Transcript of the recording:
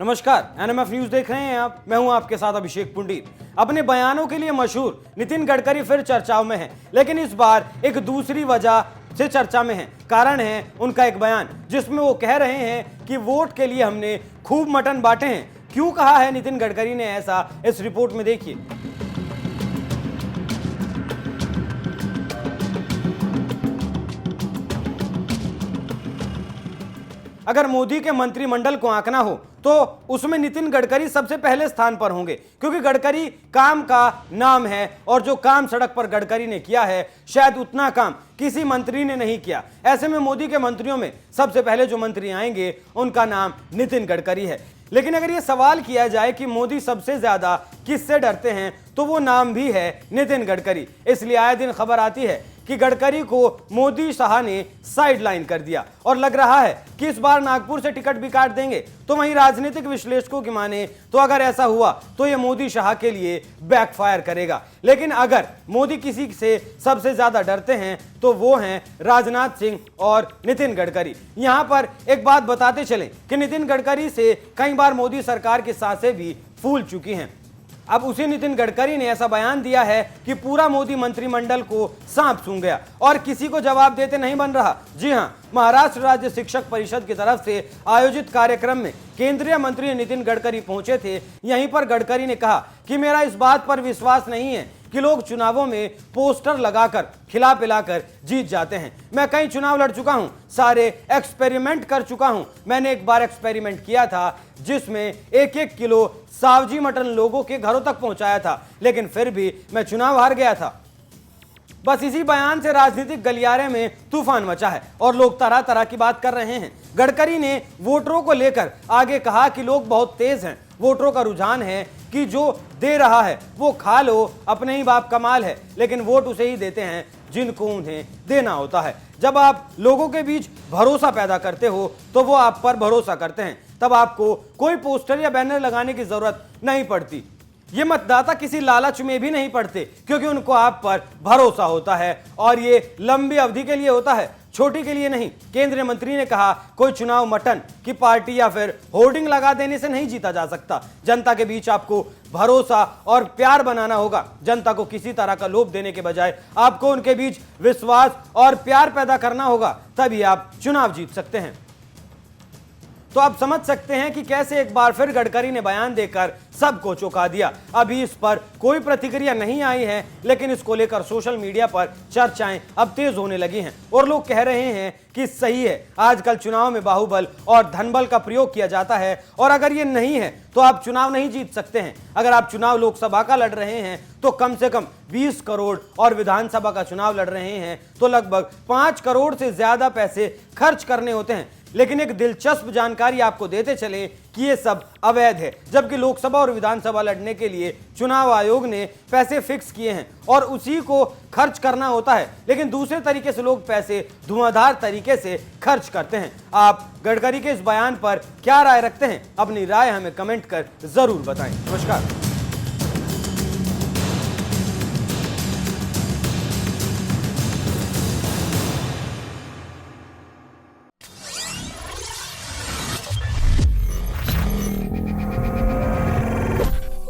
नमस्कार, NMF news देख रहे हैं आप। मैं हूं आपके साथ अभिषेक पुंडीर। अपने बयानों के लिए मशहूर नितिन गडकरी फिर चर्चाओं में हैं, लेकिन इस बार एक दूसरी वजह से चर्चा में है। कारण है उनका एक बयान जिसमें वो कह रहे हैं कि वोट के लिए हमने खूब मटन बांटे हैं। क्यों कहा है नितिन गडकरी ने ऐसा, इस रिपोर्ट में देखिए। अगर मोदी के मंत्रिमंडल को आंकना हो तो उसमें नितिन गडकरी सबसे पहले स्थान पर होंगे, क्योंकि गडकरी काम का नाम है और जो काम सड़क पर गडकरी ने किया है शायद उतना काम किसी मंत्री ने नहीं किया। ऐसे में मोदी के मंत्रियों में सबसे पहले जो मंत्री आएंगे उनका नाम नितिन गडकरी है। लेकिन अगर यह सवाल किया जाए कि मोदी सबसे ज्यादा किससे डरते हैं तो वो नाम भी है नितिन गडकरी। इसलिए आए दिन खबर आती है कि गडकरी को मोदी शाह ने साइडलाइन कर दिया और लग रहा है कि इस बार नागपुर से टिकट भी काट देंगे। तो वहीं राजनीतिक विश्लेषकों की माने तो अगर ऐसा हुआ तो यह मोदी शाह के लिए बैकफायर करेगा। लेकिन अगर मोदी किसी से सबसे ज्यादा डरते हैं तो वो हैं राजनाथ सिंह और नितिन गडकरी। यहां पर एक बात बताते चलें कि नितिन गडकरी से कई बार मोदी सरकार की सांसें भी फूल चुकी हैं। अब उसी नितिन गडकरी ने ऐसा बयान दिया है कि पूरा मोदी मंत्रिमंडल को सांप सूंघ गया और किसी को जवाब देते नहीं बन रहा। जी हां, महाराष्ट्र राज्य शिक्षक परिषद की तरफ से आयोजित कार्यक्रम में केंद्रीय मंत्री नितिन गडकरी पहुंचे थे। यहीं पर गडकरी ने कहा कि मेरा इस बात पर विश्वास नहीं है कि लोग चुनावों में पोस्टर लगाकर खिला पिलाकर जीत जाते हैं। मैं कई चुनाव लड़ चुका हूं, सारे एक्सपेरिमेंट कर चुका हूं। मैंने एक बार एक्सपेरिमेंट किया था जिसमें 1-1 किलो सावजी मटन लोगों के घरों तक पहुंचाया था, लेकिन फिर भी मैं चुनाव हार गया था। बस इसी बयान से राजनीतिक गलियारे में तूफान मचा है और लोग तरह तरह की बात कर रहे हैं। गडकरी ने वोटरों को लेकर आगे कहा कि लोग बहुत तेज हैं। वोटरों का रुझान है कि जो दे रहा है वो खा लो, अपने ही बाप का माल है, लेकिन वोट उसे ही देते हैं जिनको उन्हें देना होता है। जब आप लोगों के बीच भरोसा पैदा करते हो तो वो आप पर भरोसा करते हैं। तब आपको कोई पोस्टर या बैनर लगाने की जरूरत नहीं पड़ती। ये मतदाता किसी लालच में भी नहीं पड़ते, क्योंकि उनको आप पर भरोसा होता है और ये लंबी अवधि के लिए होता है, छोटी के लिए नहीं। केंद्रीय मंत्री ने कहा कोई चुनाव मटन की पार्टी या फिर होर्डिंग लगा देने से नहीं जीता जा सकता। जनता के बीच आपको भरोसा और प्यार बनाना होगा। जनता को किसी तरह का लोभ देने के बजाय आपको उनके बीच विश्वास और प्यार पैदा करना होगा, तभी आप चुनाव जीत सकते हैं। तो आप समझ सकते हैं कि कैसे एक बार फिर गडकरी ने बयान देकर सबको चौंका दिया। अभी इस पर कोई प्रतिक्रिया नहीं आई है, लेकिन इसको लेकर सोशल मीडिया पर चर्चाएं अब तेज होने लगी हैं और लोग कह रहे हैं कि सही है, आजकल चुनाव में बाहुबल और धनबल का प्रयोग किया जाता है और अगर ये नहीं है तो आप चुनाव नहीं जीत सकते हैं। अगर आप चुनाव लोकसभा का लड़ रहे हैं तो कम से कम 20 करोड़ और विधानसभा का चुनाव लड़ रहे हैं तो लगभग 5 करोड़ से ज्यादा पैसे खर्च करने होते हैं। लेकिन एक दिलचस्प जानकारी आपको देते चले कि ये सब अवैध है, जबकि लोकसभा और विधानसभा लड़ने के लिए चुनाव आयोग ने पैसे फिक्स किए हैं और उसी को खर्च करना होता है। लेकिन दूसरे तरीके से लोग पैसे धुआंधार तरीके से खर्च करते हैं। आप गडकरी के इस बयान पर क्या राय रखते हैं? अपनी राय हमें कमेंट कर जरूर बताएं। नमस्कार।